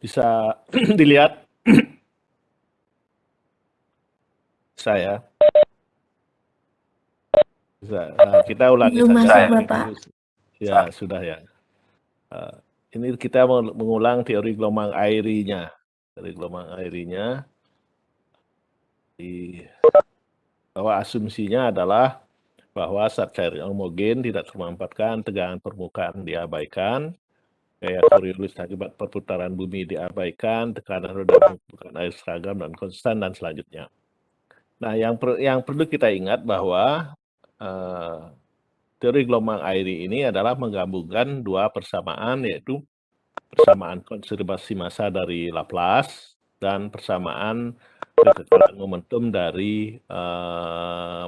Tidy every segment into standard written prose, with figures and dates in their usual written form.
Bisa dilihat saya. Bisa. Kita ulangi Belum saja. masuk, Bapak. Ya, sudah ya. Eh, ini kita mengulang teori gelombang airinya. Teori gelombang airinya, bahwa asumsinya adalah bahwa saat cair homogen tidak termampatkan, tegangan permukaan diabaikan, gaya Coriolis akibat perputaran bumi diabaikan, tekanan roda permukaan air seragam dan konstan, dan selanjutnya. Nah, yang perlu kita ingat bahwa teori gelombang airi ini adalah menggabungkan dua persamaan, yaitu persamaan konservasi massa dari Laplace dan persamaan kekekalan momentum dari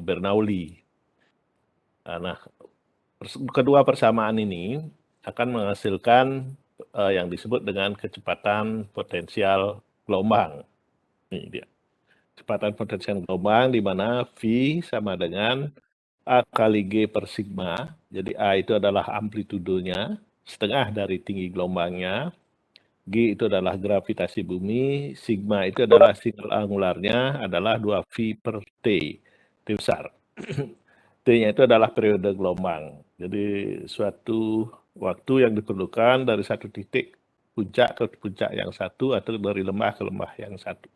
Bernoulli. Nah, kedua persamaan ini akan menghasilkan yang disebut dengan kecepatan potensial gelombang. Ini dia. Kecepatan potensial gelombang di mana V sama dengan A kali G per sigma. Jadi A itu adalah amplitudonya, setengah dari tinggi gelombangnya. G itu adalah gravitasi bumi, sigma itu adalah signal angularnya, adalah 2V per T. T besar. T-nya itu adalah periode gelombang. Jadi suatu waktu yang diperlukan dari satu titik puncak ke puncak yang satu, atau dari lembah ke lembah yang satu.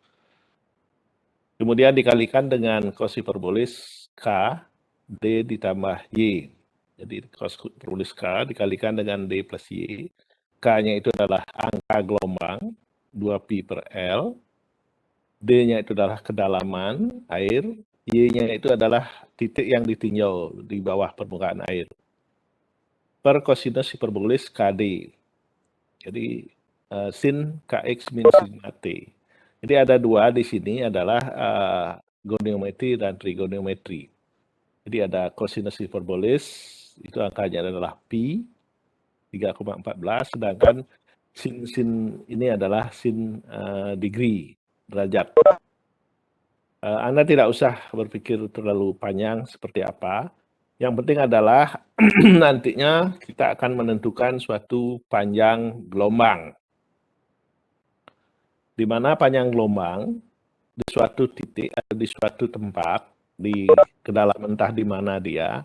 Kemudian dikalikan dengan cos hiperbolis K, D ditambah Y. Jadi cos hiperbolis K dikalikan dengan D plus Y. K-nya itu adalah angka gelombang, 2pi per L. D-nya itu adalah kedalaman air. Y-nya itu adalah titik yang ditinjau di bawah permukaan air. Per kosinus hiperbolis KD. Jadi sin Kx min sigma T. Jadi ada dua di sini adalah goniometri dan trigonometri. Jadi ada kosinus hiperbolis, itu angkanya adalah pi 3,14, sedangkan sin ini adalah sin degree, derajat. Anda tidak usah berpikir terlalu panjang seperti apa. Yang penting adalah nantinya kita akan menentukan suatu panjang gelombang. Di mana panjang gelombang di suatu titik atau di suatu tempat, di kedalaman entah di mana dia,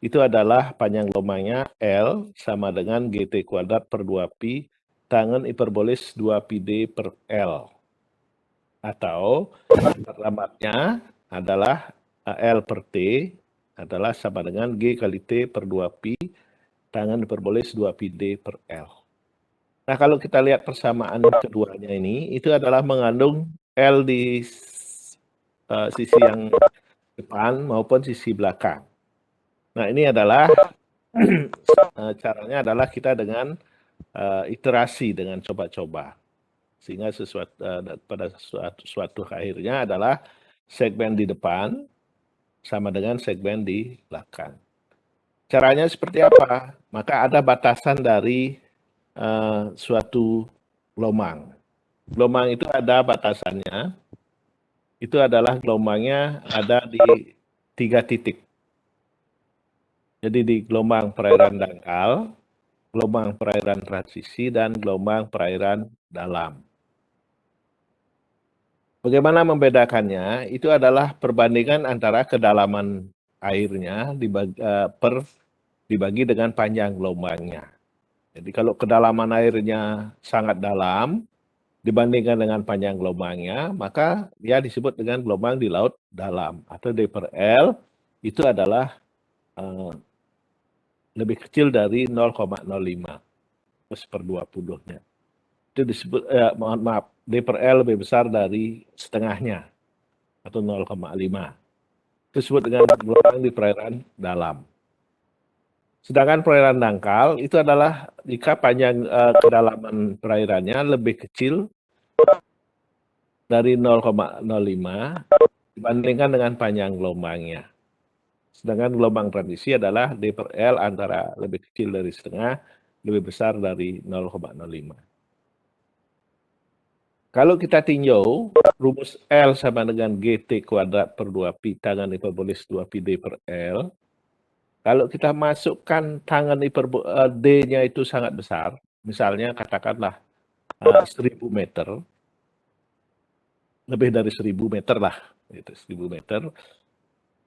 itu adalah panjang gelombangnya L sama dengan GT kuadrat per 2pi tangen hiperbolis 2pi D per L. Atau terlambatnya adalah L per T adalah sama dengan G kali T per 2pi tangen hiperbolis 2pi D per L. Nah, kalau kita lihat persamaan keduanya ini, itu adalah mengandung L di sisi yang depan maupun sisi belakang. Nah, ini adalah caranya adalah kita dengan iterasi, dengan coba-coba. Sehingga pada suatu akhirnya adalah segmen di depan sama dengan segmen di belakang. Caranya seperti apa? Maka ada batasan dari suatu gelombang. Gelombang itu ada batasannya. Itu adalah gelombangnya ada di 3 titik. Jadi di gelombang perairan dangkal, gelombang perairan transisi, dan gelombang perairan dalam. Bagaimana membedakannya? Itu adalah perbandingan antara kedalaman airnya dibagi dengan panjang gelombangnya. Jadi kalau kedalaman airnya sangat dalam dibandingkan dengan panjang gelombangnya, maka dia disebut dengan gelombang di laut dalam, atau D per L itu adalah lebih kecil dari 0,05 per 20-nya. Itu disebut, mohon maaf, D per L lebih besar dari setengahnya, atau 0,5. Itu disebut dengan gelombang di perairan dalam. Sedangkan perairan dangkal itu adalah jika panjang kedalaman perairannya lebih kecil dari 0,05 dibandingkan dengan panjang gelombangnya. Sedangkan gelombang transisi adalah D per L antara lebih kecil dari setengah, lebih besar dari 0,05. Kalau kita tinjau rumus L sama dengan GT kuadrat per 2pi tangen hiperbolis 2pi D per L, kalau kita masukkan tangen D-nya itu sangat besar, misalnya katakanlah 1000 meter, lebih dari 1000 meter lah, gitu, 1000 meter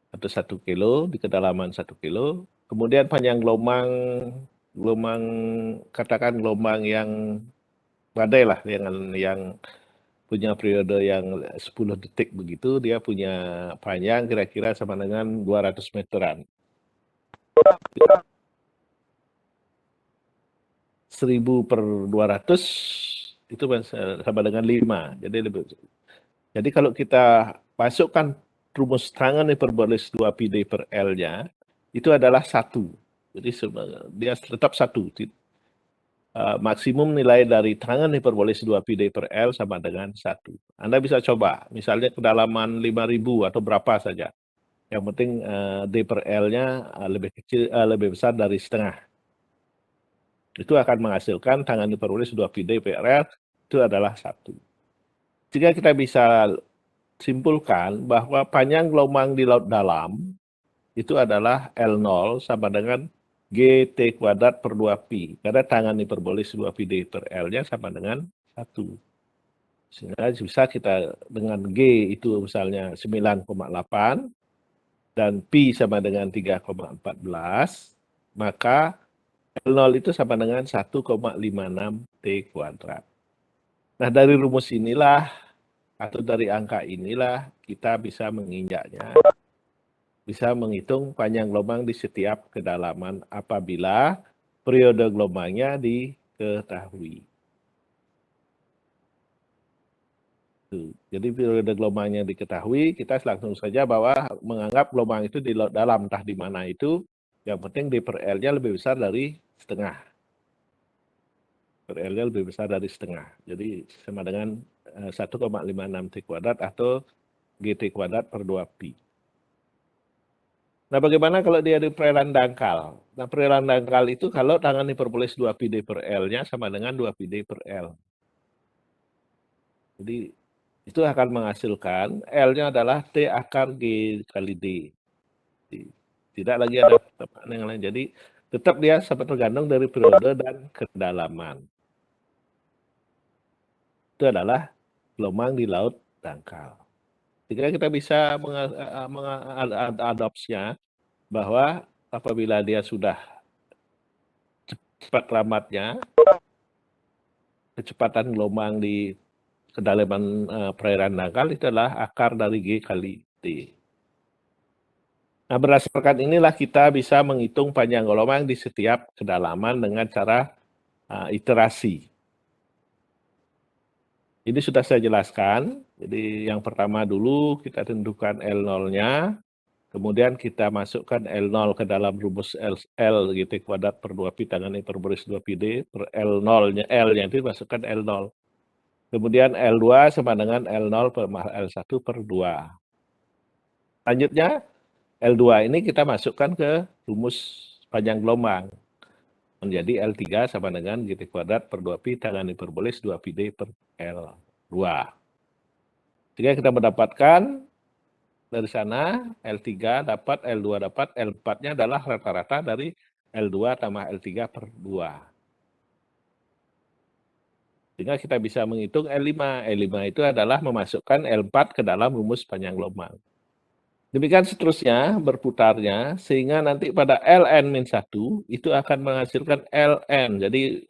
atau 1 kilo di kedalaman 1 kilo. Kemudian panjang gelombang, gelombang katakan gelombang yang badai lah, yang punya periode yang 10 detik begitu, dia punya panjang kira-kira sama dengan 200 meteran. 1000 per 200 itu sama dengan 5. Jadi kalau kita masukkan rumus tangan hiperbolis 2 pi d per L-nya, itu adalah 1. Jadi dia tetap 1. Maksimum nilai dari tangan hiperbolis 2 pi d per L sama dengan 1. Anda bisa coba, misalnya kedalaman 5000 atau berapa saja. Yang penting d per L-nya lebih kecil, lebih besar dari setengah. Itu akan menghasilkan tangan hiperbolis 2 pi d per L itu adalah 1. Jika kita bisa simpulkan bahwa panjang gelombang di laut dalam itu adalah L0 sama dengan GT kuadrat per 2pi. Karena tangan hiperbolis 2 pi d per L-nya sama dengan 1. Sehingga bisa kita dengan G itu misalnya 9,8 dan pi sama dengan 3,14, maka L0 itu sama dengan 1,56 T kuadrat. Nah, dari rumus inilah atau dari angka inilah kita bisa menginjaknya, bisa menghitung panjang gelombang di setiap kedalaman apabila periode gelombangnya diketahui. Jadi periode gelombangnya diketahui, kita langsung saja bahwa menganggap gelombang itu di laut dalam, entah di mana itu, yang penting D per L-nya lebih besar dari setengah. Per L-nya lebih besar dari setengah. Jadi sama dengan 1,56 T kuadrat atau GT kuadrat per 2pi. Nah, bagaimana kalau dia di perairan dangkal? Nah, perairan dangkal itu kalau tangan hiperbolis 2 pi d per L-nya sama dengan 2 pi d per L. Jadi itu akan menghasilkan L-nya adalah T akar G kali D. Tidak lagi ada pertemanan yang lain. Jadi tetap dia sangat tergantung dari periode dan kedalaman. Itu adalah gelombang di laut dangkal. Jika kita bisa mengadopsinya bahwa apabila dia sudah cepat lambatnya, kecepatan gelombang di kedalaman perairan dangkal itu adalah akar dari G kali T. Nah, berdasarkan inilah kita bisa menghitung panjang gelombang di setiap kedalaman dengan cara iterasi. Ini sudah saya jelaskan. Jadi yang pertama dulu kita tentukan L0-nya, kemudian kita masukkan L0 ke dalam rumus L GT kuadrat per 2pi tangan hiperbolis 2 pi d per L0-nya, L-nya itu masukkan L0. Kemudian L2 sama dengan L0 per L1 per 2. Lanjutnya, L2 ini kita masukkan ke rumus panjang gelombang. Menjadi L3 sama dengan GT kuadrat per 2pi tangan hiperbolis 2 pi d per L2. Jika kita mendapatkan dari sana, L3 dapat, L2 dapat, L4-nya adalah rata-rata dari L2 tambah L3 per 2. Sehingga kita bisa menghitung L5. L5 itu adalah memasukkan L4 ke dalam rumus panjang gelombang. Demikian seterusnya berputarnya, sehingga nanti pada Ln-1 itu akan menghasilkan Ln. Jadi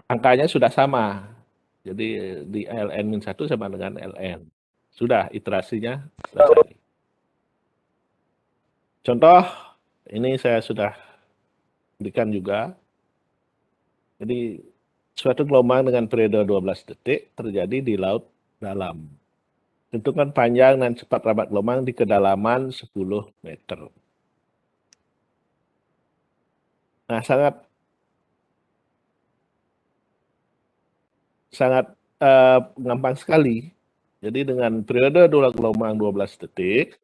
angkanya sudah sama. Jadi di Ln-1 sama dengan Ln. Sudah, iterasinya selesai. Contoh, ini saya sudah berikan juga. Jadi suatu gelombang dengan periode 12 detik terjadi di laut dalam. Tentukan panjang dan cepat lambat gelombang di kedalaman 10 meter. Nah, sangat gampang sekali. Jadi dengan periode gelombang 12 detik,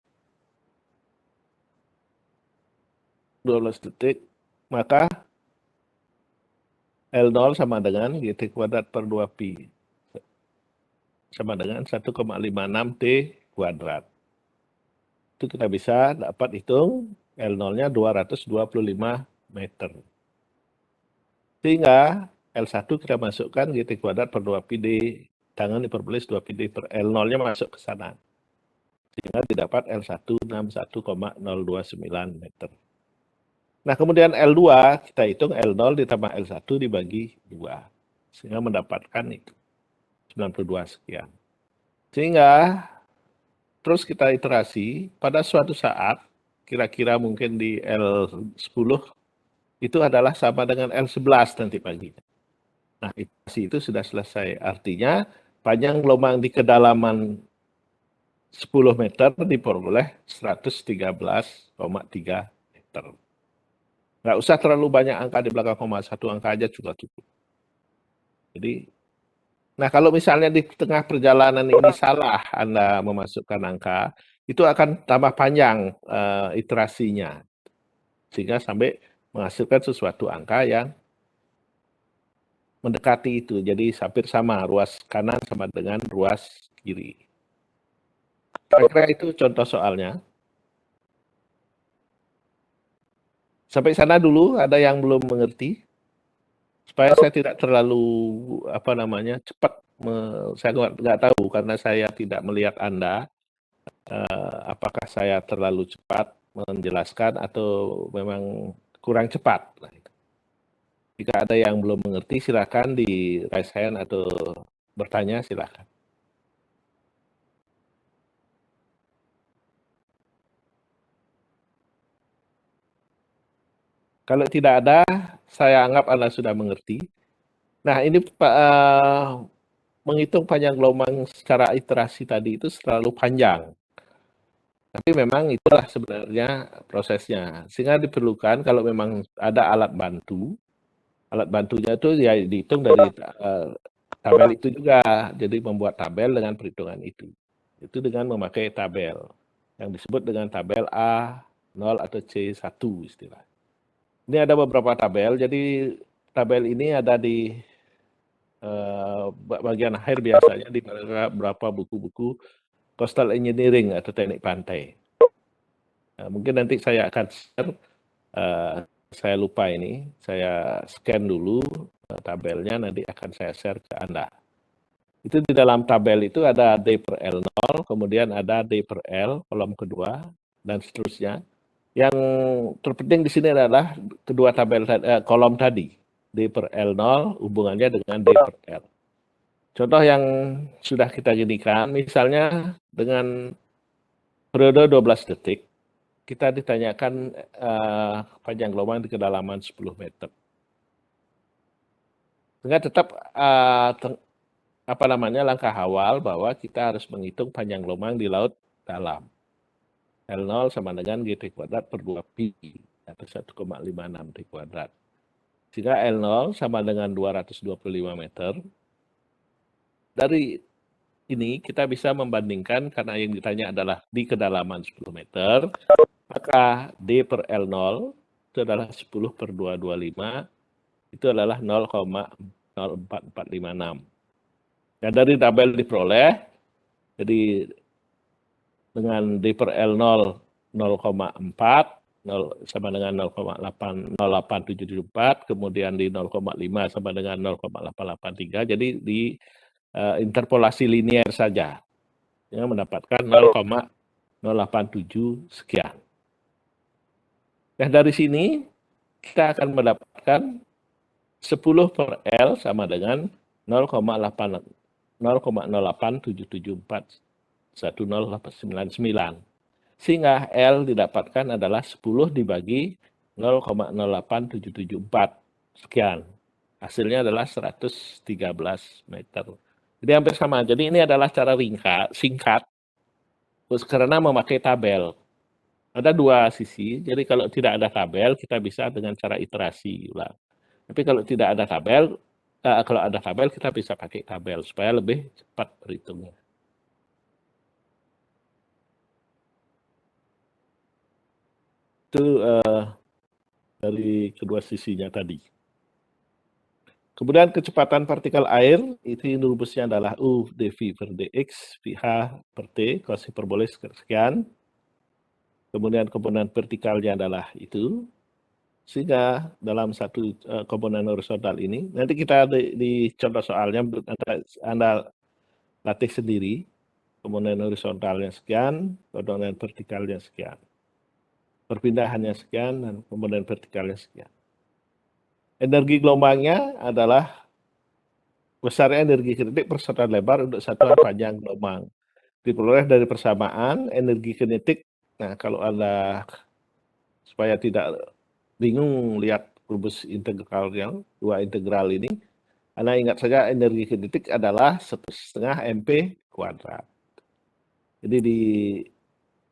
maka L0 sama dengan GT kuadrat per 2pi. Sama dengan 1,56 T kuadrat. Itu kita bisa dapat hitung L0-nya 225 meter. Sehingga L1 kita masukkan GT kuadrat per 2 PD, dengan hiperbolis 2 PD per L0-nya masuk ke sana. Sehingga didapat L1 61,029 meter. Nah, kemudian L2 kita hitung L0 ditambah L1 dibagi 2. Sehingga mendapatkan itu 92 sekian. Sehingga terus kita iterasi, pada suatu saat, kira-kira mungkin di L10, itu adalah sama dengan L11 nanti pagi. Nah, iterasi itu sudah selesai. Artinya, panjang gelombang di kedalaman 10 meter diperoleh 113,3 meter. Nggak usah terlalu banyak angka di belakang koma, satu angka aja juga cukup. Jadi, nah kalau misalnya di tengah perjalanan ini salah Anda memasukkan angka, itu akan tambah panjang iterasinya. Sehingga sampai menghasilkan sesuatu angka yang mendekati itu. Jadi hampir sama, ruas kanan sama dengan ruas kiri. Kira-kira itu contoh soalnya. Sampai sana dulu ada yang belum mengerti? Supaya saya tidak terlalu cepat. Saya nggak tahu karena saya tidak melihat Anda. Apakah saya terlalu cepat menjelaskan atau memang kurang cepat? Jika ada yang belum mengerti, silakan di raise hand atau bertanya, silakan. Kalau tidak ada, saya anggap Anda sudah mengerti. Nah, ini menghitung panjang gelombang secara iterasi tadi itu terlalu panjang. Tapi memang itulah sebenarnya prosesnya. Sehingga diperlukan kalau memang ada alat bantunya itu ya dihitung dari tabel itu juga. Jadi membuat tabel dengan perhitungan itu. Itu dengan memakai tabel yang disebut dengan tabel A0 atau C1 istilah. Ini ada beberapa tabel, jadi tabel ini ada di bagian akhir biasanya di beberapa buku-buku coastal engineering atau teknik pantai. Mungkin nanti saya akan share, saya lupa ini, saya scan dulu tabelnya, nanti akan saya share ke Anda. Itu di dalam tabel itu ada D per L0, kemudian ada D per L, kolom kedua, dan seterusnya. Yang terpenting di sini adalah kedua kolom tadi, D per L0 hubungannya dengan D per L. Contoh yang sudah kita jadikan, misalnya dengan periode 12 detik, kita ditanyakan panjang gelombang di kedalaman 10 meter. Sehingga tetap langkah awal bahwa kita harus menghitung panjang gelombang di laut dalam. L0 sama dengan GT kuadrat per 2 pi atau 1,56 T kuadrat. Sehingga L0 sama dengan 225 meter. Dari ini kita bisa membandingkan karena yang ditanya adalah di kedalaman 10 meter, maka D per L0 itu adalah 10 per 225, itu adalah 0,04456. Dan dari tabel diperoleh, jadi dengan D per L0 0,4 sama dengan 0,80774, kemudian di 0,5 sama dengan 0,883, jadi di interpolasi linier saja, yang mendapatkan 0,087 sekian. Nah, dari sini kita akan mendapatkan 10 per L sama dengan 0,08774 sehingga L didapatkan adalah 10 dibagi 0,08774 sekian. Hasilnya adalah 113 meter. Jadi hampir sama. Jadi ini adalah cara singkat karena memakai tabel. Ada dua sisi, jadi kalau tidak ada tabel kita bisa dengan cara iterasi ulang. Tapi kalau tidak ada tabel, kalau ada tabel kita bisa pakai tabel supaya lebih cepat berhitungnya. Itu dari kedua sisinya tadi. Kemudian kecepatan partikel air, itu rumusnya adalah U dV per dx, VH per T, cos hiperbolis sekian. Kemudian komponen vertikalnya adalah itu. Sehingga dalam satu komponen horizontal ini, nanti kita di contoh soalnya Anda latih sendiri, komponen horizontalnya sekian, komponen vertikalnya sekian. Perpindahannya sekian, dan komponen vertikalnya sekian. Energi gelombangnya adalah besarnya energi kinetik per satuan lebar untuk satuan panjang gelombang. Diperoleh dari persamaan energi kinetik. Nah, kalau Anda supaya tidak bingung lihat rumus integralnya, dua integral ini, Anda ingat saja energi kinetik adalah 1,5 MP kuadrat. Jadi di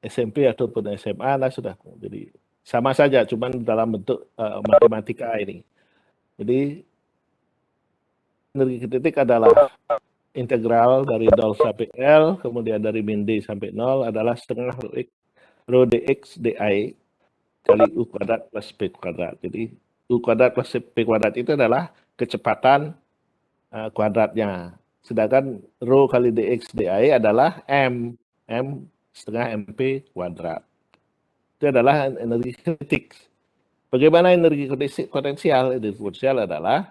SMP ataupun SMA Anda sudah, jadi sama saja, cuman dalam bentuk matematika ini. Jadi energi kinetik adalah integral dari 0 sampai L, kemudian dari min D sampai 0 adalah setengah rho dx di kali U kuadrat plus P kuadrat. Jadi U kuadrat plus P kuadrat itu adalah kecepatan kuadratnya. Sedangkan rho kali dx di adalah M setengah MP kuadrat. Itu adalah energi kinetik. Bagaimana energi potensial? Energi potensial adalah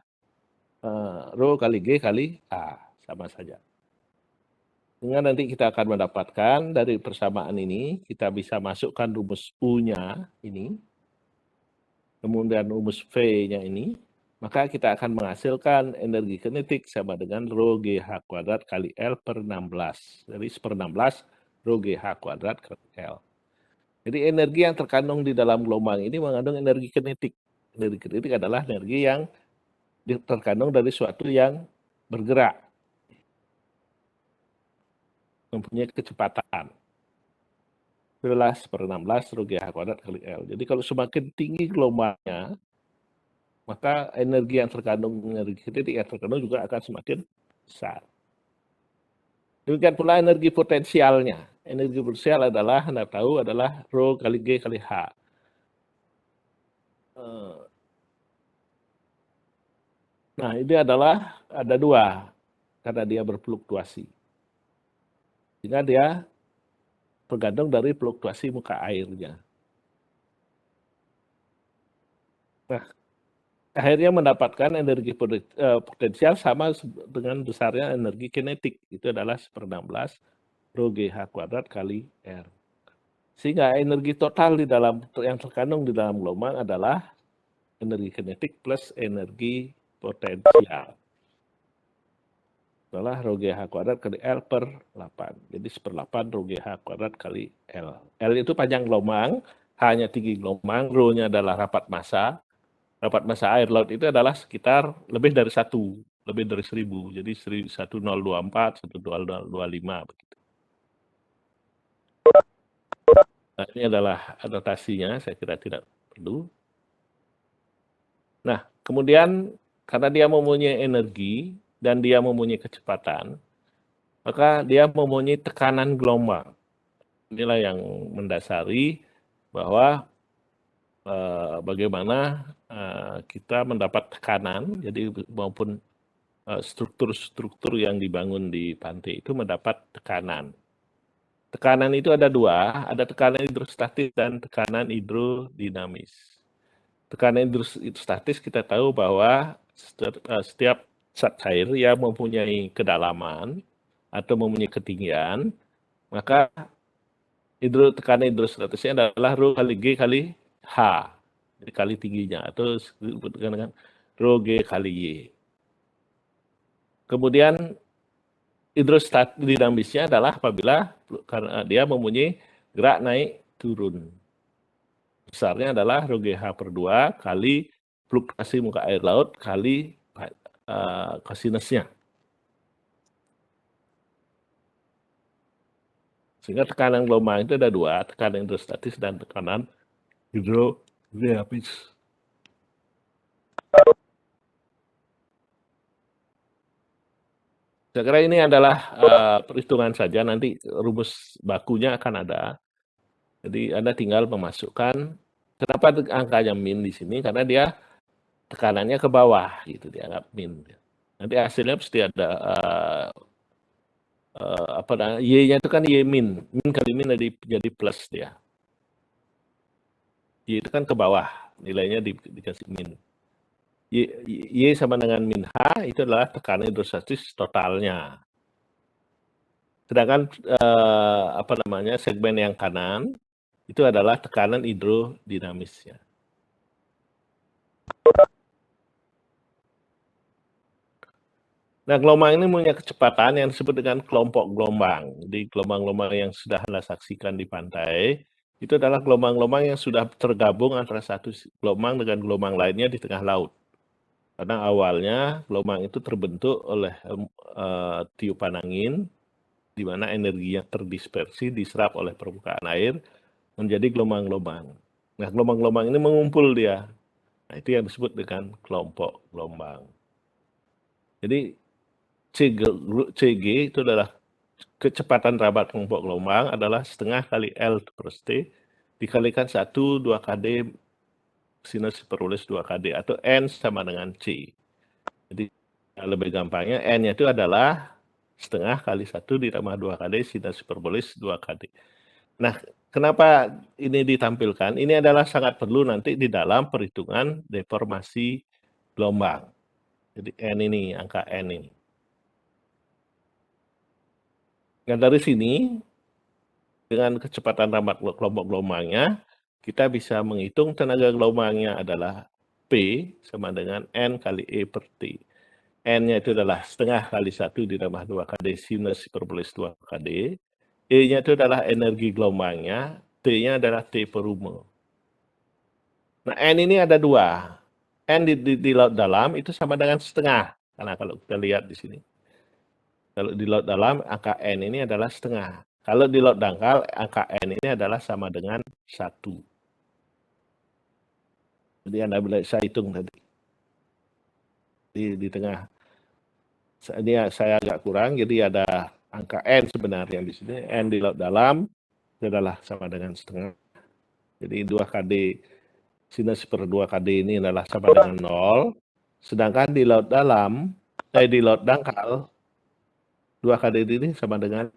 rho kali G kali A, sama saja. Sehingga nanti kita akan mendapatkan dari persamaan ini, kita bisa masukkan rumus U-nya ini, kemudian rumus V-nya ini, maka kita akan menghasilkan energi kinetik sama dengan rho GH kuadrat kali L per 16. Jadi 1/16 rho GH kuadrat kali L. Jadi energi yang terkandung di dalam gelombang ini mengandung energi kinetik. Energi kinetik adalah energi yang terkandung dari suatu yang bergerak, mempunyai kecepatan. Itulah 1/16 rho GH kuadrat kali L. Jadi kalau semakin tinggi gelombangnya, maka energi yang terkandung, energi kinetik yang terkandung juga akan semakin besar. Demikian pula energi potensialnya. Energi potensial adalah, Anda tahu, adalah rho kali G kali H. Nah, ini adalah ada dua, karena dia berfluktuasi. Sehingga dia tergantung dari fluktuasi muka airnya. Nah, akhirnya mendapatkan energi potensial sama dengan besarnya energi kinetik. Itu adalah 1/16 rho GH kuadrat kali R. Sehingga energi total di dalam yang terkandung di dalam gelombang adalah energi kinetik plus energi potensial. Adalah rho GH kuadrat kali L per 8. Jadi 1/8 rho GH kuadrat kali L. L itu panjang gelombang, H-nya tinggi gelombang, rho-nya adalah rapat massa. Rapat massa air laut itu adalah sekitar lebih dari 1, lebih dari 1000. Jadi 1024, 1025 begitu. Nah, ini adalah anotasinya, saya kira tidak perlu. Nah, kemudian karena dia mempunyai energi dan dia mempunyai kecepatan, maka dia mempunyai tekanan gelombang. Inilah yang mendasari bahwa bagaimana kita mendapat tekanan, jadi maupun struktur-struktur yang dibangun di pantai itu mendapat tekanan. Tekanan itu ada dua, ada tekanan hidrostatis dan tekanan hidrodinamis. Tekanan hidrostatis kita tahu bahwa setiap zat cair yang mempunyai kedalaman atau mempunyai ketinggian, maka tekanan hidrostatisnya adalah rho kali G kali H, jadi kali tingginya, atau disebut dengan rho G kali Y. Kemudian hidrodinamisnya adalah apabila karena dia mempunyai gerak naik turun. Besarnya adalah rho GH per 2 kali fluktuasi muka air laut kali kosinusnya. Sehingga tekanan gelombang itu ada dua, tekanan hidrostatis dan tekanan hidrodinamis. Saya kira ini adalah perhitungan saja, nanti rumus bakunya akan ada. Jadi Anda tinggal memasukkan, kenapa angkanya min di sini, karena dia tekanannya ke bawah, gitu dianggap min. Nanti hasilnya pasti ada apa namanya, Y-nya itu kan Y min kali min jadi plus dia. Y itu kan ke bawah, nilainya dikasih min. Y sama dengan min H itu adalah tekanan hidrostatis totalnya. Sedangkan segmen yang kanan itu adalah tekanan hidrodinamisnya. Nah, gelombang ini punya kecepatan yang disebut dengan kelompok gelombang. Jadi gelombang-gelombang yang sudah Anda saksikan di pantai, itu adalah gelombang-gelombang yang sudah tergabung antara satu gelombang dengan gelombang lainnya di tengah laut. Karena awalnya gelombang itu terbentuk oleh tiupan angin, di mana energinya terdispersi, diserap oleh permukaan air, menjadi gelombang-gelombang. Nah, gelombang-gelombang ini mengumpul dia. Nah, itu yang disebut dengan kelompok gelombang. Jadi, CG itu adalah kecepatan rabat kelompok gelombang adalah setengah kali L per T dikalikan 1/2 kd sinus hiperbolis 2 kd atau N sama dengan C. Jadi lebih gampangnya N-nya itu adalah setengah kali 1/2 kd sinus hiperbolis 2 kd. Nah, kenapa ini ditampilkan? Ini adalah sangat perlu nanti di dalam perhitungan deformasi gelombang. Jadi N ini, angka N ini. Nah, dari sini, dengan kecepatan rabat kelompok gelombangnya, kita bisa menghitung tenaga gelombangnya adalah P sama dengan N kali E per T. N-nya itu adalah setengah kali 1/2 kd sinus hiperbolis 2 kd. E-nya itu adalah energi gelombangnya, T-nya adalah T per Rume. Nah, N ini ada dua. N di laut dalam itu sama dengan setengah. Karena kalau kita lihat di sini. Kalau di laut dalam, angka N ini adalah setengah. Kalau di laut dangkal, angka N ini adalah sama dengan 1. Jadi Anda bisa hitung tadi. Di tengah. Ini saya agak kurang, jadi ada angka N sebenarnya di sini. N di laut dalam itu adalah sama dengan setengah. Jadi 2 kd sinus per 2 kd ini adalah sama dengan 0. Sedangkan di laut dalam, di laut dangkal, 2 kd ini sama dengan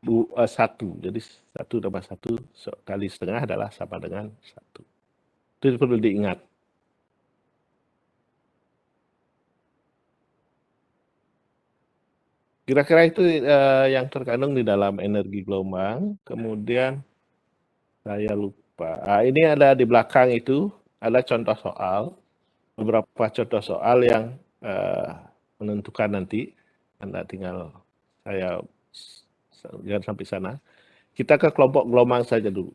1. Jadi 1/1 kali setengah adalah sama dengan 1. Itu perlu diingat. Kira-kira itu yang terkandung di dalam energi gelombang. Kemudian saya lupa. Ini ada di belakang itu, ada contoh soal. Beberapa contoh soal yang menentukan nanti. Anda tinggal saya jangan sampai sana. Kita ke kelompok gelombang saja dulu.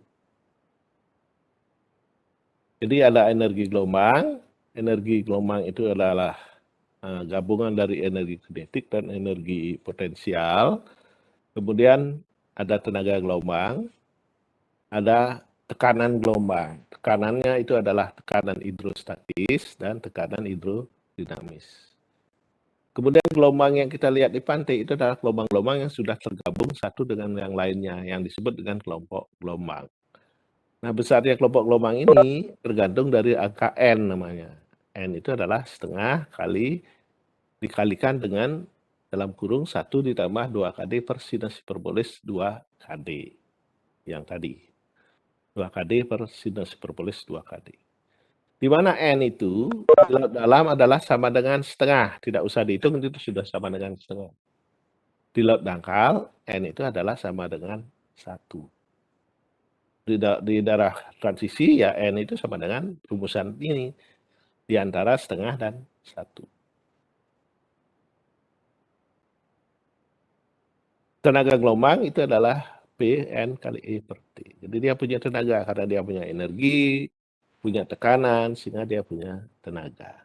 Jadi ada energi gelombang. Energi gelombang itu adalah gabungan dari energi kinetik dan energi potensial. Kemudian ada tenaga gelombang, ada tekanan gelombang. Tekanannya itu adalah tekanan hidrostatis dan tekanan hidrodinamis. Kemudian gelombang yang kita lihat di pantai itu adalah gelombang-gelombang yang sudah tergabung satu dengan yang lainnya, yang disebut dengan kelompok gelombang. Nah, besarnya kelompok gelombang ini tergantung dari angka N namanya. N itu adalah setengah kali dikalikan dengan dalam kurung 1/2 kd per sinus hiperbolis 2 kd. Yang tadi. 2 kd per sinus hiperbolis 2 kd. Di mana N itu di laut dalam adalah sama dengan setengah. Tidak usah dihitung, itu sudah sama dengan setengah. Di laut dangkal, N itu adalah sama dengan 1. Di daerah transisi, ya N itu sama dengan rumusan ini. Di antara setengah dan 1. Tenaga gelombang itu adalah P N kali E per T. Jadi dia punya tenaga karena dia punya energi, punya tekanan, sehingga dia punya tenaga.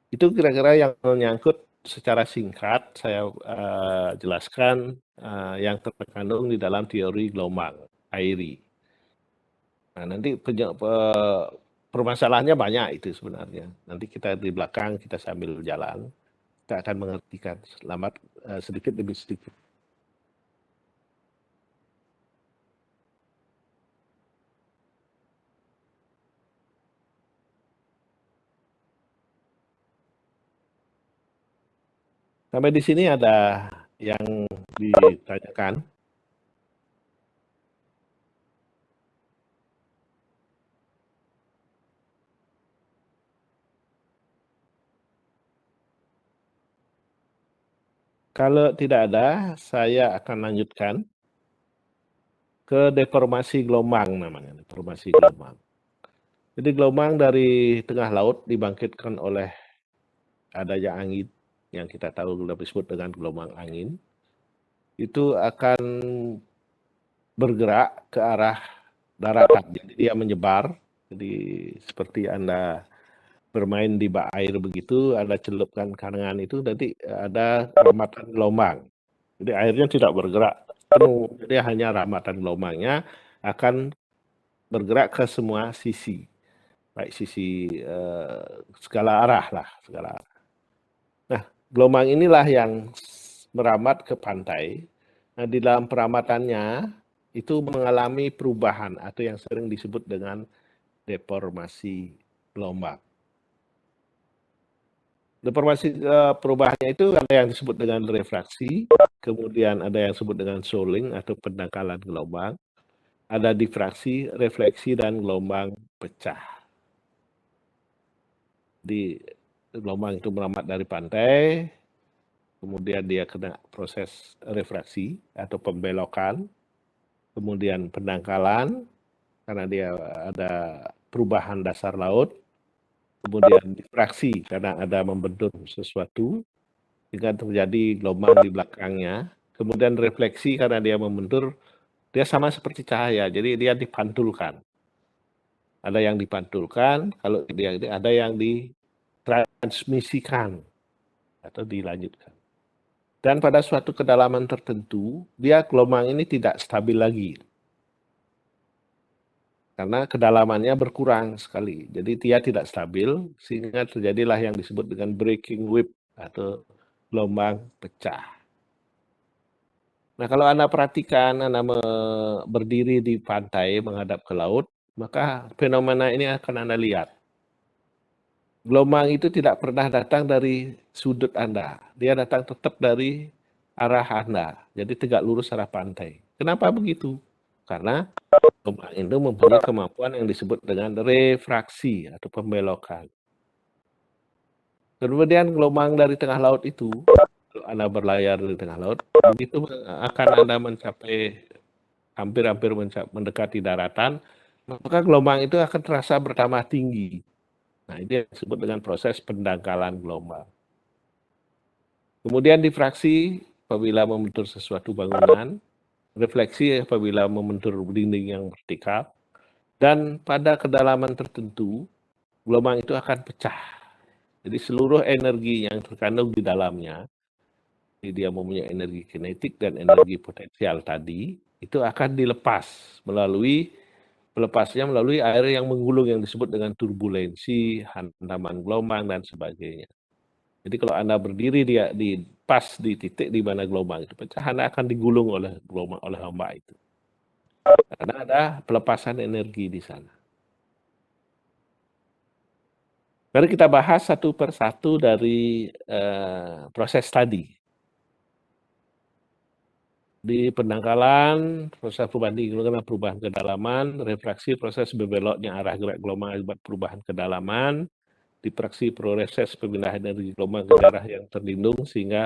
Itu kira-kira yang menyangkut secara singkat saya jelaskan yang terkandung di dalam teori gelombang airi. Nah, nanti permasalahannya banyak itu sebenarnya. Nanti kita di belakang kita sambil jalan, kita akan mengertikan selamat sedikit demi sedikit. Sampai di sini ada yang ditanyakan? Kalau tidak ada, saya akan lanjutkan ke deformasi gelombang namanya, deformasi gelombang. Jadi gelombang dari tengah laut dibangkitkan oleh adanya angin yang kita tahu lebih disebut dengan gelombang angin. Itu akan bergerak ke arah daratan. Jadi dia menyebar. Jadi seperti Anda bermain di bak air begitu, Anda celupkan karangan itu, nanti ada rambatan gelombang. Jadi airnya tidak bergerak penuh, jadi hanya rambatan gelombangnya akan bergerak ke semua sisi, baik sisi segala arah lah, segala arah. Nah, gelombang inilah yang merambat ke pantai. Nah, di dalam peramatannya itu mengalami perubahan atau yang sering disebut dengan deformasi gelombang. Deformasi perubahannya itu ada yang disebut dengan refraksi, kemudian ada yang disebut dengan shoaling atau pendangkalan gelombang, ada difraksi, refleksi, dan gelombang pecah. Di gelombang itu merambat dari pantai, kemudian dia kena proses refraksi atau pembelokan, kemudian pendangkalan karena dia ada perubahan dasar laut, kemudian difraksi karena ada membentur sesuatu sehingga terjadi gelombang di belakangnya, kemudian refleksi karena dia membentur, dia sama seperti cahaya, jadi dia dipantulkan. Ada yang dipantulkan, kalau dia ada yang ditransmisikan atau dilanjutkan. Dan pada suatu kedalaman tertentu, dia gelombang ini tidak stabil lagi. Karena kedalamannya berkurang sekali. Jadi dia tidak stabil, sehingga terjadilah yang disebut dengan breaking wave atau gelombang pecah. Nah, kalau Anda perhatikan, Anda berdiri di pantai menghadap ke laut, maka fenomena ini akan Anda lihat. Gelombang itu tidak pernah datang dari sudut Anda. Dia datang tetap dari arah Anda. Jadi tegak lurus arah pantai. Kenapa begitu? Karena gelombang itu mempunyai kemampuan yang disebut dengan refraksi atau pembelokan. Kemudian gelombang dari tengah laut itu, kalau Anda berlayar di tengah laut, begitu akan Anda mencapai hampir-hampir mendekati daratan, maka gelombang itu akan terasa bertambah tinggi. Nah, ini yang disebut dengan proses pendangkalan gelombang. Kemudian difraksi apabila membentur sesuatu bangunan, refleksi apabila membentur dinding yang vertikal, dan pada kedalaman tertentu, gelombang itu akan pecah. Jadi seluruh energi yang terkandung di dalamnya, dia mempunyai energi kinetik dan energi potensial tadi, itu akan dilepas melepasnya melalui air yang menggulung yang disebut dengan turbulensi, hantaman gelombang, dan sebagainya. Jadi kalau Anda berdiri pas di titik di mana gelombang itu pecah, Anda akan digulung oleh gelombang, oleh ombak itu. Karena ada pelepasan energi di sana. Mari kita bahas satu persatu dari proses tadi. Di pendangkalan, proses perubahan kedalaman, refraksi, proses berbeloknya arah gerak gelombang akibat perubahan kedalaman, difraksi proses pemindahan energi gelombang ke daerah yang terlindung sehingga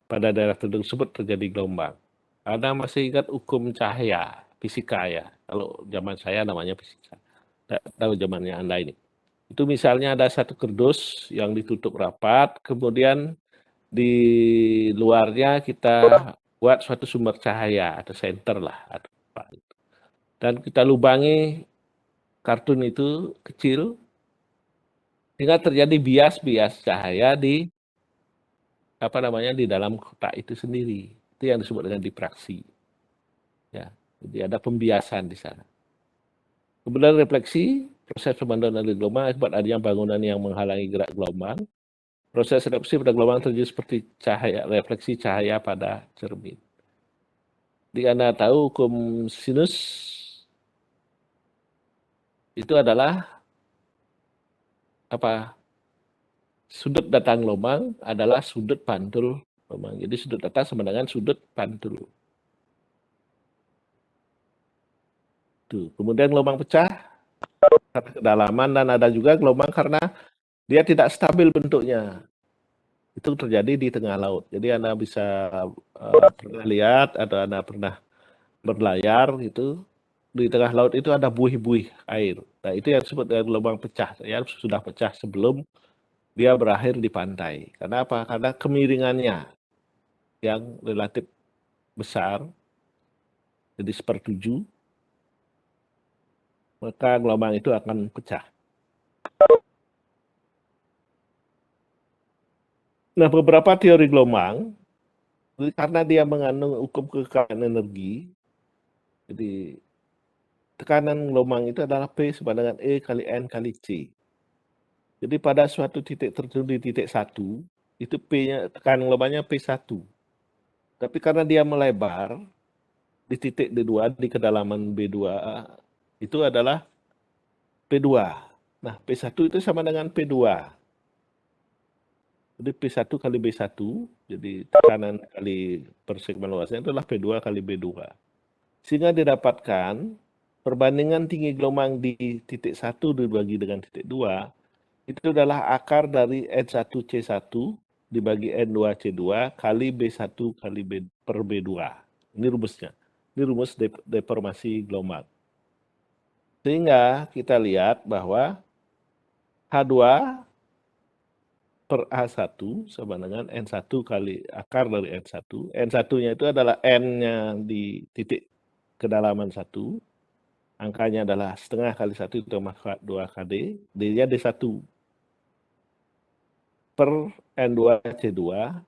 pada daerah terlindung tersebut terjadi gelombang. Anda masih ingat hukum cahaya, fisika ya? Kalau zaman saya namanya fisika. Tidak tahu zamannya Anda ini. Itu misalnya ada satu kerdus yang ditutup rapat, kemudian di luarnya kita buat suatu sumber cahaya atau senter lah atau apa. Dan kita lubangi kartun itu kecil sehingga terjadi bias cahaya di di dalam kotak itu sendiri. Itu yang disebut dengan difraksi. Ya, jadi ada pembiasan di sana. Kemudian refleksi, proses pemantauan dari gelombang akibat adanya bangunan yang menghalangi gerak gelombang. Proses refleksi pada gelombang terjadi seperti refleksi cahaya pada cermin. Jadi Anda tahu hukum sinus itu adalah apa? Sudut datang gelombang adalah sudut pantul gelombang. Jadi sudut datang sama dengan sudut pantul. Tuh. Kemudian gelombang pecah karena kedalaman, dan ada juga gelombang karena dia tidak stabil bentuknya. itu terjadi di tengah laut. Jadi Anda bisa pernah lihat atau Anda pernah berlayar itu di tengah laut itu ada buih-buih air. Nah, itu yang disebut dengan gelombang pecah. Ya, sudah pecah sebelum dia berakhir di pantai. Karena apa? Karena kemiringannya yang relatif besar, jadi sepertujuh, maka gelombang itu akan pecah. Nah, beberapa teori gelombang, karena dia mengandung hukum kekayaan energi, jadi tekanan gelombang itu adalah P sama dengan E kali N kali C. Jadi pada suatu titik tertentu di titik 1, itu P-nya, tekanan gelombangnya P1. Tapi karena dia melebar, di titik D2, di kedalaman B2, itu adalah P2. Nah, P1 itu sama dengan P2. Jadi P1 kali B1, jadi tekanan kali persegmen luasnya itu adalah P2 kali B2. Sehingga didapatkan perbandingan tinggi gelombang di titik 1 dibagi dengan titik 2, itu adalah akar dari N1C1 dibagi N2C2 kali B1 kali B per B2. Ini rumusnya. Ini rumus deformasi gelombang. Sehingga kita lihat bahwa H2 per A1 sama dengan N1 kali akar dari N1. N1-nya itu adalah N-nya di titik kedalaman 1. Angkanya adalah setengah kali 1 ditambah 2 KD. D-nya D1 per N2C2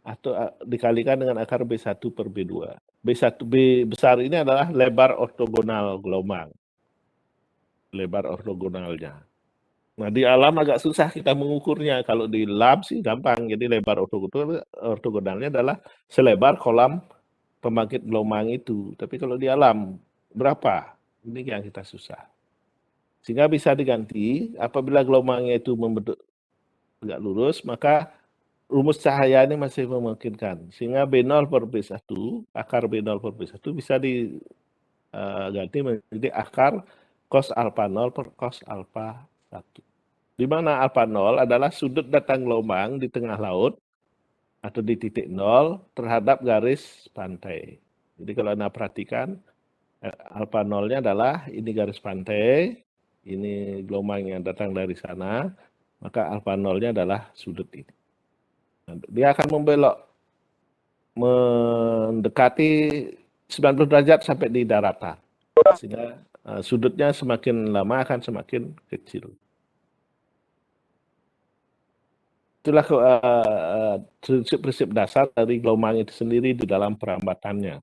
atau dikalikan dengan akar B1 per B2. B1, B besar ini adalah lebar ortogonal gelombang. Lebar ortogonalnya. Nah, di alam agak susah kita mengukurnya. Kalau di lab sih gampang. Jadi lebar ortogonalnya adalah selebar kolam pembangkit gelombang itu. Tapi kalau di alam berapa? Ini yang kita susah. Sehingga bisa diganti apabila gelombangnya itu membentuk tegak lurus, maka rumus cahaya ini masih memungkinkan. Sehingga B0 per B1, akar B0 per B1 bisa diganti menjadi akar cos alpha 0 per cos alpha 1. Di mana alpha 0 adalah sudut datang gelombang di tengah laut atau di titik 0 terhadap garis pantai. Jadi kalau Anda perhatikan, alpha 0-nya adalah ini garis pantai, ini gelombang yang datang dari sana, maka alpha 0-nya adalah sudut ini. Dia akan membelok mendekati 90 derajat sampai di daratan. Sehingga sudutnya semakin lama akan semakin kecil. Itulah prinsip-prinsip dasar dari gelombang itu sendiri di dalam perambatannya.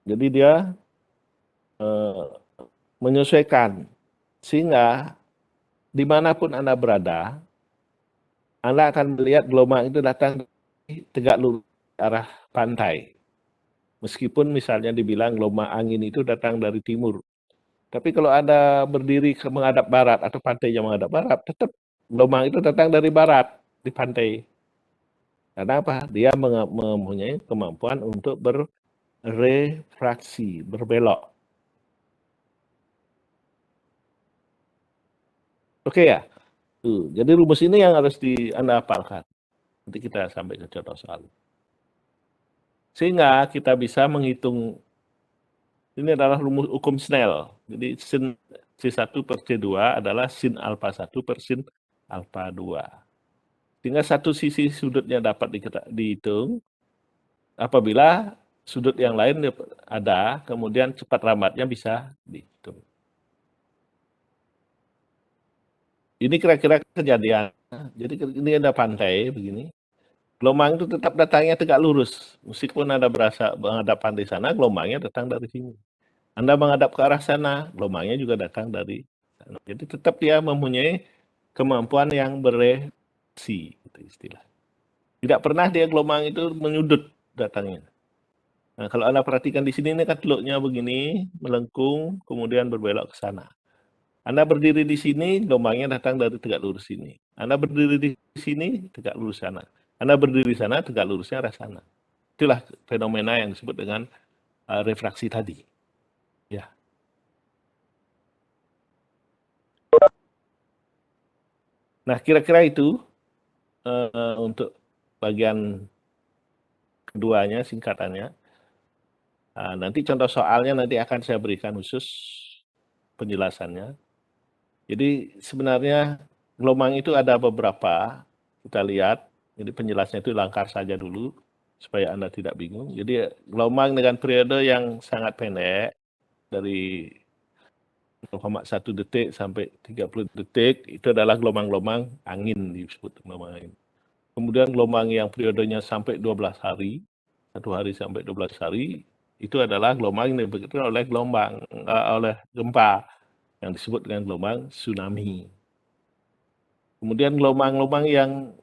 Jadi dia menyesuaikan, sehingga dimanapun Anda berada, Anda akan melihat gelombang itu datang tegak lurus ke arah pantai. Meskipun misalnya dibilang gelombang angin itu datang dari timur. Tapi kalau Anda berdiri menghadap barat atau pantainya menghadap barat, tetap gelombang itu datang dari barat di pantai. Karena apa? Dia mempunyai kemampuan untuk berefraksi, berbelok. Oke ya? Tuh, jadi rumus ini yang harus Anda hafalkan. Nanti kita sampai ke contoh soal. Sehingga kita bisa menghitung, ini adalah rumus hukum Snell. Jadi sin C1 per C2 adalah sin alpha 1 per sin alpha 2. Sehingga satu sisi sudutnya dapat dihitung, apabila sudut yang lain ada, kemudian cepat lambatnya bisa dihitung. Ini kira-kira kejadian. Jadi ini ada pantai begini. Gelombang itu tetap datangnya tegak lurus. Meskipun Anda berasa menghadap pantai sana, gelombangnya datang dari sini. Anda menghadap ke arah sana, gelombangnya juga datang dari sana. Jadi tetap dia mempunyai kemampuan yang berefraksi, itu istilah. Tidak pernah dia gelombang itu menyudut datangnya. Nah, kalau Anda perhatikan di sini, ini kan teluknya begini, melengkung, kemudian berbelok ke sana. Anda berdiri di sini, gelombangnya datang dari tegak lurus sini. Anda berdiri di sini, tegak lurus sana. Anda berdiri di sana, tegak lurusnya arah sana. Itulah fenomena yang disebut dengan refraksi tadi. Ya. Nah, kira-kira itu untuk bagian keduanya singkatannya. Nanti contoh soalnya nanti akan saya berikan khusus penjelasannya. Jadi sebenarnya gelombang itu ada beberapa, kita lihat, jadi penjelasnya itu langkar saja dulu, supaya Anda tidak bingung. Jadi gelombang dengan periode yang sangat pendek, dari 0,1 detik sampai 30 detik, itu adalah gelombang-gelombang angin, disebut gelombang angin. Kemudian gelombang yang periodenya sampai 12 hari, 1 hari sampai 12 hari, itu adalah gelombang yang diberikan oleh gempa, yang disebut dengan gelombang tsunami. Kemudian gelombang-gelombang yang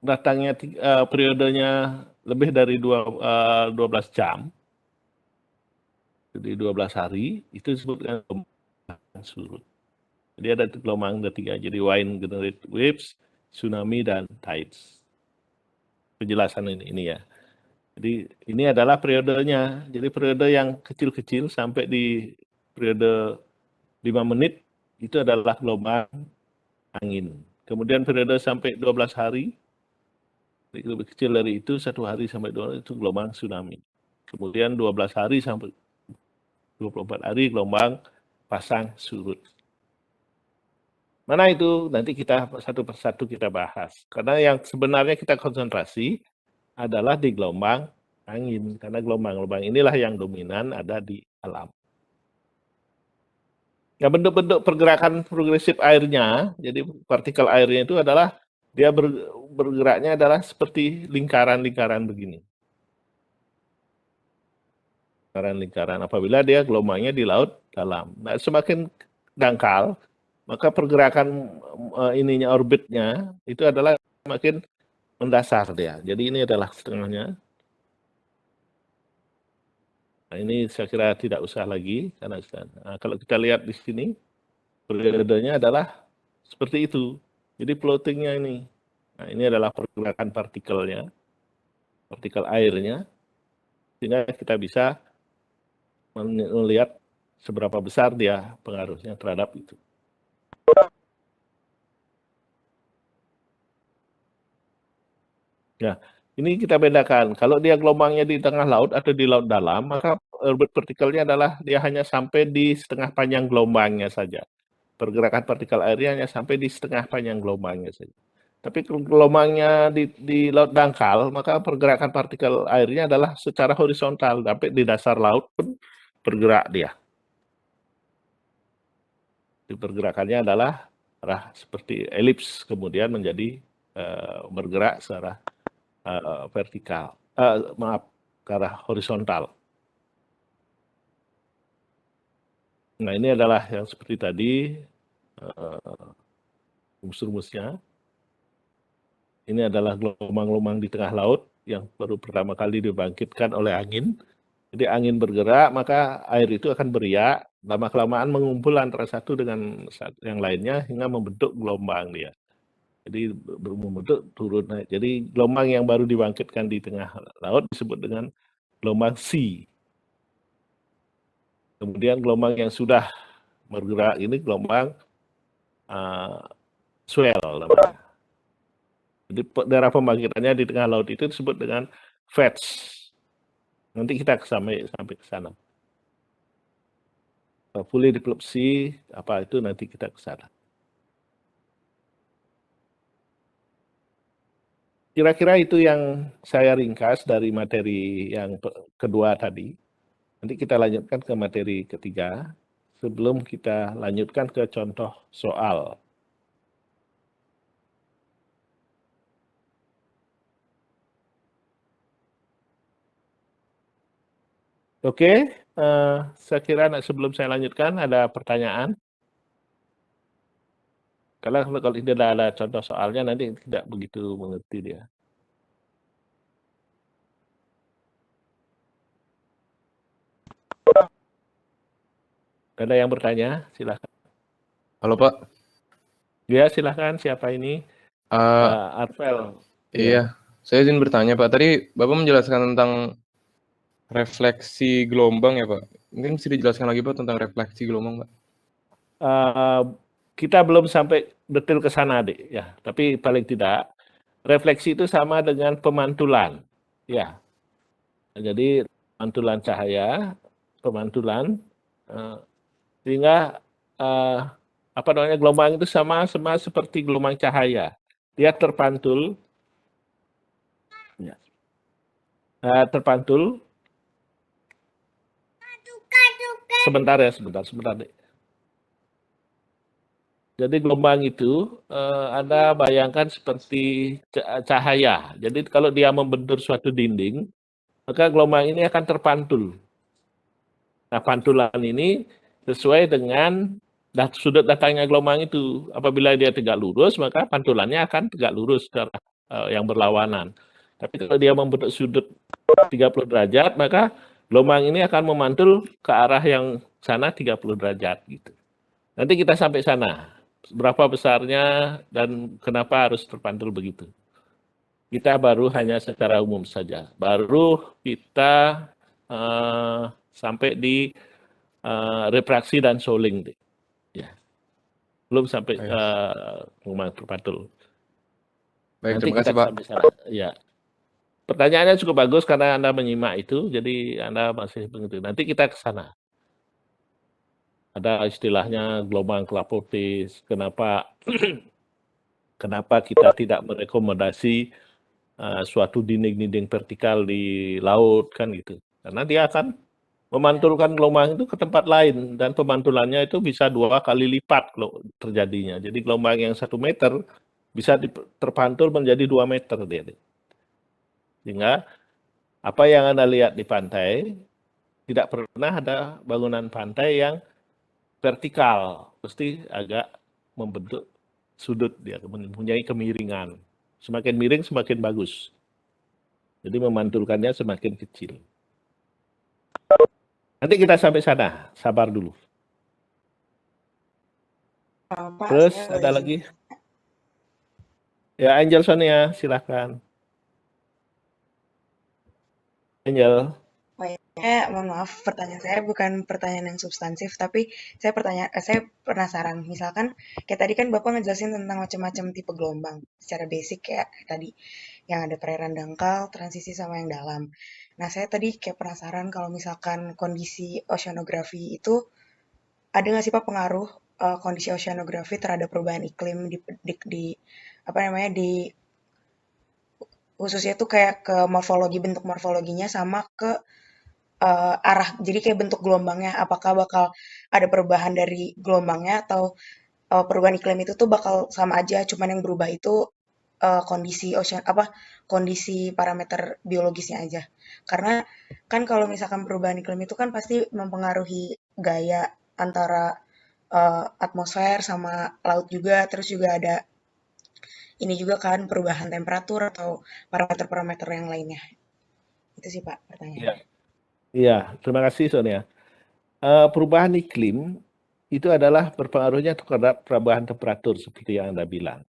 datangnya periodenya lebih dari 12 jam, jadi 12 hari, itu disebut dengan gelombang surut. Jadi ada gelombang tiga, jadi wind generate waves, tsunami, dan tides. Penjelasan ini ya. Jadi ini adalah periodenya. Jadi periode yang kecil-kecil sampai di periode 5 menit itu adalah gelombang angin. Kemudian periode sampai 12 hari, lebih kecil dari itu, 1 hari sampai 2 hari itu gelombang tsunami. Kemudian 12 hari sampai 24 hari gelombang pasang surut. Mana itu? Nanti kita satu persatu kita bahas. Karena yang sebenarnya kita konsentrasi adalah di gelombang angin. Karena gelombang-gelombang inilah yang dominan ada di alam. Ya, bentuk-bentuk pergerakan progresif airnya, jadi partikel airnya itu adalah dia bergeraknya adalah seperti lingkaran-lingkaran begini. Lingkaran-lingkaran apabila dia gelombangnya di laut dalam. Nah, semakin dangkal, maka pergerakan ininya orbitnya itu adalah semakin mendasar dia. Jadi ini adalah setengahnya. Nah, ini saya kira tidak usah lagi karena kalau kita lihat di sini periodenya adalah seperti itu. Jadi floatingnya ini. Nah, ini adalah pergerakan partikelnya, partikel airnya, sehingga kita bisa melihat seberapa besar dia pengaruhnya terhadap itu. Ya, ini kita bedakan. Kalau dia gelombangnya di tengah laut atau di laut dalam, maka orbit partikelnya adalah dia hanya sampai di setengah panjang gelombangnya saja. Pergerakan partikel airnya hanya sampai di setengah panjang gelombangnya saja. Tapi kalau gelombangnya di laut dangkal, maka pergerakan partikel airnya adalah secara horizontal, sampai di dasar laut pun bergerak dia. Pergerakannya adalah arah seperti elips, kemudian menjadi bergerak secara vertikal, ke arah horizontal. Nah, ini adalah yang seperti tadi, rumus-rumusnya. Ini adalah gelombang-gelombang di tengah laut yang baru pertama kali dibangkitkan oleh angin. Jadi angin bergerak, maka air itu akan beriak, lama-kelamaan mengumpul antara satu dengan yang lainnya hingga membentuk gelombang dia. Jadi membentuk turun naik. Jadi gelombang yang baru dibangkitkan di tengah laut disebut dengan gelombang sea. Kemudian gelombang yang sudah bergerak ini gelombang swell namanya. Jadi daerah pembangkitannya di tengah laut itu disebut dengan vets. Nanti kita sampai ke sana. Fully developed sea, apa itu nanti kita ke sana. Kira-kira itu yang saya ringkas dari materi yang kedua tadi. Nanti kita lanjutkan ke materi ketiga, sebelum kita lanjutkan ke contoh soal. Oke, saya kira sebelum saya lanjutkan ada pertanyaan. Kalau tidak ada contoh soalnya nanti tidak begitu mengerti dia. Ada yang bertanya? Silakan. Halo Pak. Ya, silakan. Siapa ini? Arvel. Iya, saya izin bertanya Pak. Tadi Bapak menjelaskan tentang refleksi gelombang ya Pak. Mungkin bisa dijelaskan lagi Pak tentang refleksi gelombang Pak? Kita belum sampai detail ke sana, Adik. Ya, tapi paling tidak refleksi itu sama dengan pemantulan. Ya, jadi pemantulan cahaya, pemantulan, sehingga apa namanya, gelombang itu sama seperti gelombang cahaya. Dia terpantul, ya, terpantul. Sebentar ya, sebentar deh. Jadi gelombang itu Anda bayangkan seperti cahaya. Jadi kalau dia membentur suatu dinding, maka gelombang ini akan terpantul. Nah, pantulan ini sesuai dengan sudut datangnya gelombang itu. Apabila dia tegak lurus, maka pantulannya akan tegak lurus ke arah yang berlawanan. Tapi kalau dia membentuk sudut 30 derajat, maka gelombang ini akan memantul ke arah yang sana 30 derajat gitu. Nanti kita sampai sana. Berapa besarnya dan kenapa harus terpantul begitu. Kita baru hanya secara umum saja. Baru kita sampai di refraksi dan Souling. Ya. Belum sampai gelombang terpantul. Baik, Nanti terima kita kasih Pak. sampai sana. Ya. Pertanyaannya cukup bagus karena Anda menyimak itu, jadi Anda masih begitu. Nanti kita ke sana. Ada istilahnya gelombang Klaprotis. Kenapa kita tidak merekomendasi suatu dinding-dinding vertikal di laut kan gitu. Karena dia akan memantulkan gelombang itu ke tempat lain dan pemantulannya itu bisa 2 kali lipat kalau terjadinya. Jadi gelombang yang 1 meter bisa terpantul menjadi 2 meter dia. Sehingga apa yang Anda lihat di pantai tidak pernah ada bangunan pantai yang vertikal, pasti agak membentuk sudut, dia mempunyai kemiringan. Semakin miring semakin bagus. Jadi memantulkannya semakin kecil. Nanti kita sampai sana, sabar dulu. Pak, Terus saya ada lagi? Ya, Angel Sonia, silakan. Angel. mohon maaf, pertanyaan saya bukan pertanyaan yang substansif, tapi saya penasaran. Misalkan kayak tadi kan Bapak ngejelasin tentang macam-macam tipe gelombang secara basic kayak tadi yang ada perairan dangkal, transisi sama yang dalam. Nah, saya tadi kayak penasaran kalau misalkan kondisi oceanografi itu ada nggak sih Pak pengaruh kondisi oceanografi terhadap perubahan iklim di apa namanya di khususnya tuh kayak ke morfologi, bentuk morfologinya sama ke arah, jadi kayak bentuk gelombangnya, apakah bakal ada perubahan dari gelombangnya atau perubahan iklim itu tuh bakal sama aja, cuman yang berubah itu kondisi parameter biologisnya aja. Karena kan kalau misalkan perubahan iklim itu kan pasti mempengaruhi gaya antara atmosfer sama laut juga, terus juga ada ini juga kan perubahan temperatur atau parameter-parameter yang lainnya. Itu sih Pak pertanyaannya. Iya, terima kasih Sonia. Perubahan iklim itu adalah berpengaruhnya terhadap perubahan temperatur seperti yang Anda bilang.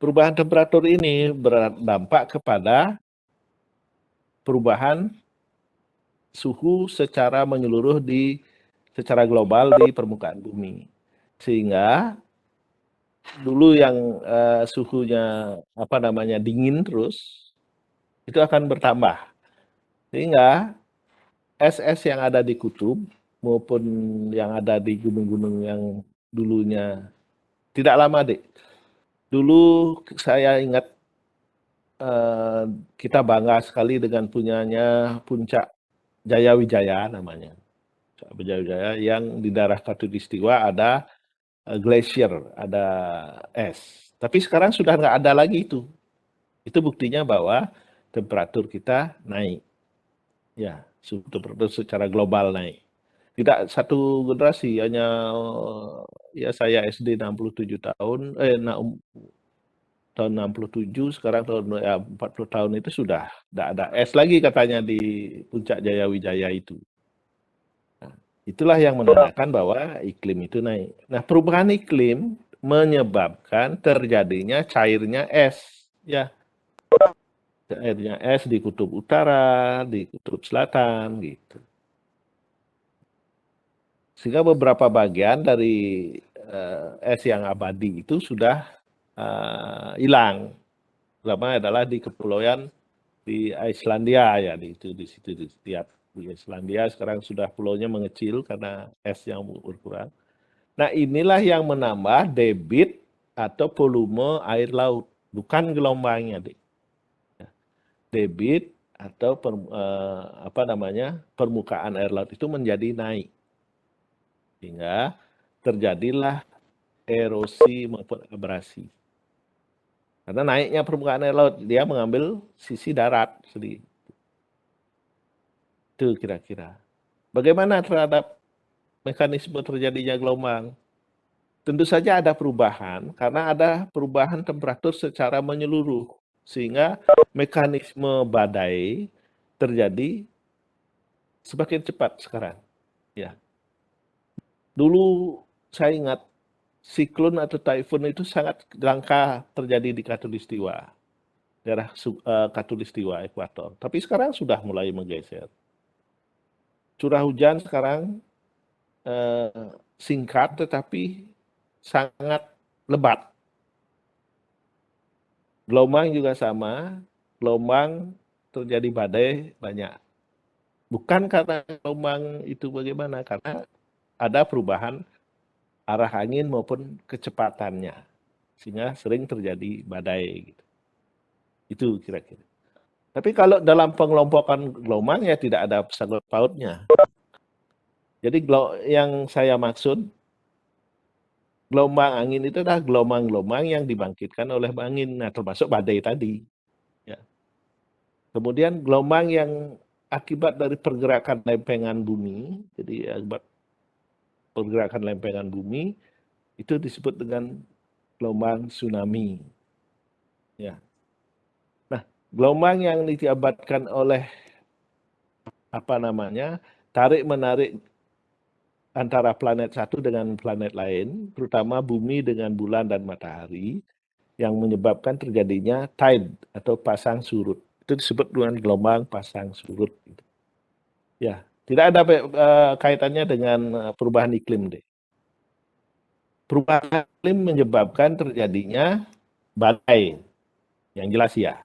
Perubahan temperatur ini berdampak kepada perubahan suhu secara menyeluruh secara global di permukaan bumi. Sehingga dulu yang suhunya dingin terus itu akan bertambah. Sehingga es-es yang ada di kutub maupun yang ada di gunung-gunung yang dulunya tidak lama dulu saya ingat kita bangga sekali dengan punyanya Puncak Jayawijaya namanya. Puncak Jayawijaya yang di daerah Khatulistiwa ada glacier, ada es. Tapi sekarang sudah nggak ada lagi itu. Itu buktinya bahwa temperatur kita naik. Ya, suhu temperatur secara global naik. Tidak satu generasi, hanya ya saya SD 67 tahun, tahun 67, sekarang tahun 40 tahun itu sudah tidak ada es lagi katanya di Puncak Jayawijaya itu. Nah, itulah yang menandakan bahwa iklim itu naik. Nah, perubahan iklim menyebabkan terjadinya cairnya es. Ya, cairnya es di kutub utara, di kutub selatan, gitu. Sehingga beberapa bagian dari es yang abadi itu sudah hilang. terutama adalah di kepulauan di Islandia ya, di situ di Islandia sekarang sudah pulaunya mengecil karena es yang berkurang. Nah, inilah yang menambah debit atau volume air laut, bukan gelombangnya, Dik. Debit atau permukaan air laut itu menjadi naik, sehingga terjadilah erosi maupun abrasi. Karena naiknya permukaan air laut, dia mengambil sisi darat sedikit. Itu kira-kira. Bagaimana terhadap mekanisme terjadinya gelombang? Tentu saja ada perubahan, karena ada perubahan temperatur secara menyeluruh. Sehingga mekanisme badai terjadi semakin cepat sekarang. Ya. Dulu saya ingat siklon atau typhoon itu sangat langka terjadi di Khatulistiwa, daerah Khatulistiwa ekuator. Tapi sekarang sudah mulai menggeser. Curah hujan sekarang singkat tetapi sangat lebat. Gelombang juga sama, gelombang terjadi badai banyak. Bukan karena gelombang itu bagaimana, karena ada perubahan arah angin maupun kecepatannya, sehingga sering terjadi badai. Gitu. Itu kira-kira. Tapi kalau dalam pengelompokan gelombang ya tidak ada sangkut pautnya. Jadi yang saya maksud, gelombang angin itu adalah gelombang-gelombang yang dibangkitkan oleh angin, nah termasuk badai tadi. Ya. Kemudian gelombang yang akibat dari pergerakan lempengan bumi, jadi akibat pergerakan lempengan bumi, itu disebut dengan gelombang tsunami. Ya. Nah, gelombang yang diakibatkan oleh tarik-menarik antara planet satu dengan planet lain, terutama bumi dengan bulan dan matahari, yang menyebabkan terjadinya tide atau pasang surut. Itu disebut dengan gelombang pasang surut. Ya, tidak ada kaitannya dengan perubahan iklim deh. Perubahan iklim menyebabkan terjadinya badai, yang jelas ya.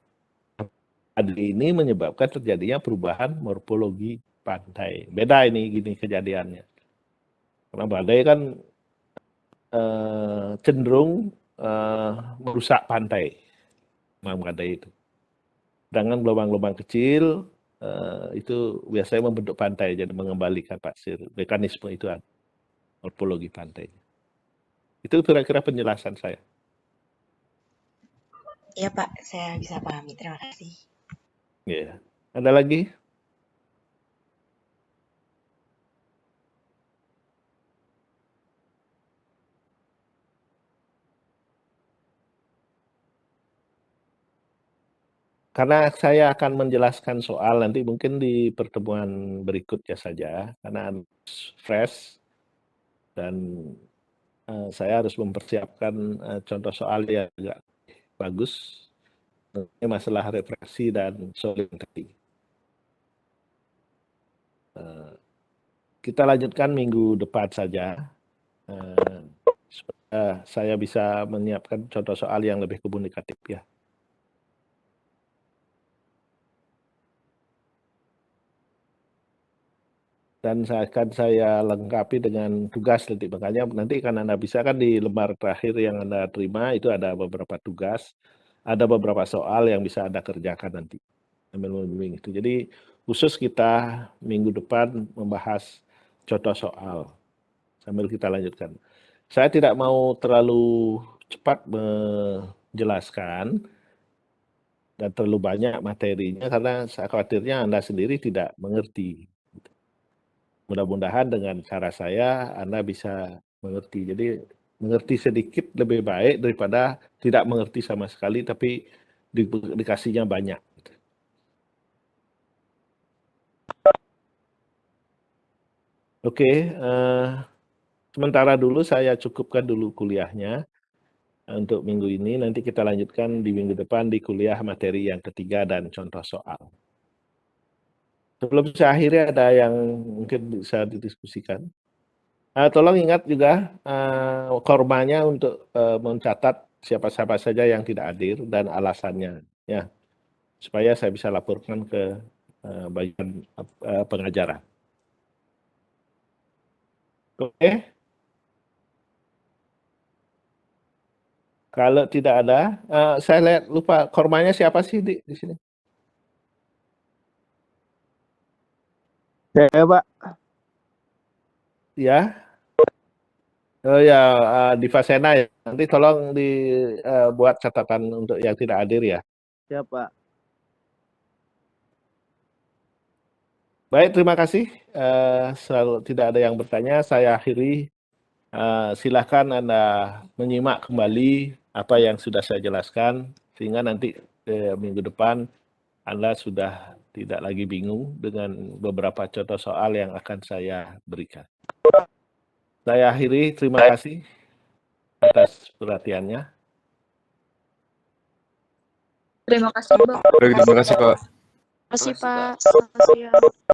Badai ini menyebabkan terjadinya perubahan morfologi pantai. Beda ini gini kejadiannya. Karena badai kan cenderung merusak pantai, badai itu. Sedangkan gelombang-gelombang kecil itu biasanya membentuk pantai, jadi mengembalikan pasir. Mekanisme itu ada, morfologi pantai. Itu kira-kira penjelasan saya. Iya Pak, saya bisa pahami. Terima kasih. Ya. Ada lagi? Karena saya akan menjelaskan soal nanti mungkin di pertemuan berikutnya saja, karena fresh dan saya harus mempersiapkan contoh soal yang agak bagus. Ini masalah refleksi dan solid tadi. Kita lanjutkan minggu depan saja. Supaya saya bisa menyiapkan contoh soal yang lebih komunikatif ya. Dan akan saya lengkapi dengan tugas nanti. Makanya nanti kan Anda bisa kan di lembar terakhir yang Anda terima itu ada beberapa tugas, ada beberapa soal yang bisa Anda kerjakan nanti. Sambil membimbing itu. Jadi khusus kita minggu depan membahas contoh soal. Sambil kita lanjutkan. Saya tidak mau terlalu cepat menjelaskan dan terlalu banyak materinya karena saya khawatirnya Anda sendiri tidak mengerti. Mudah-mudahan dengan cara saya Anda bisa mengerti. Jadi mengerti sedikit lebih baik daripada tidak mengerti sama sekali tapi dikasihnya banyak. Oke, sementara dulu saya cukupkan dulu kuliahnya untuk minggu ini. Nanti kita lanjutkan di minggu depan di kuliah materi yang ketiga dan contoh soal. Sebelum saya akhiri ada yang mungkin bisa didiskusikan. Tolong ingat juga korbannya untuk mencatat siapa-siapa saja yang tidak hadir dan alasannya, ya, supaya saya bisa laporkan ke bagian pengajaran. Oke, kalau tidak ada, saya lihat lupa kormanya siapa sih di sini? Saya Pak. Ya, oh ya, Diva Sena ya. Nanti tolong dibuat catatan untuk yang tidak hadir ya. Siap Pak. Baik, terima kasih. Selalu tidak ada yang bertanya. Saya akhiri. Silahkan Anda menyimak kembali apa yang sudah saya jelaskan, sehingga nanti minggu depan Anda sudah tidak lagi bingung dengan beberapa contoh soal yang akan saya berikan. Saya akhiri, terima kasih atas perhatiannya. Terima kasih, Bang. Baik, terima kasih Pak. Terima kasih, Pak. Selamat siang.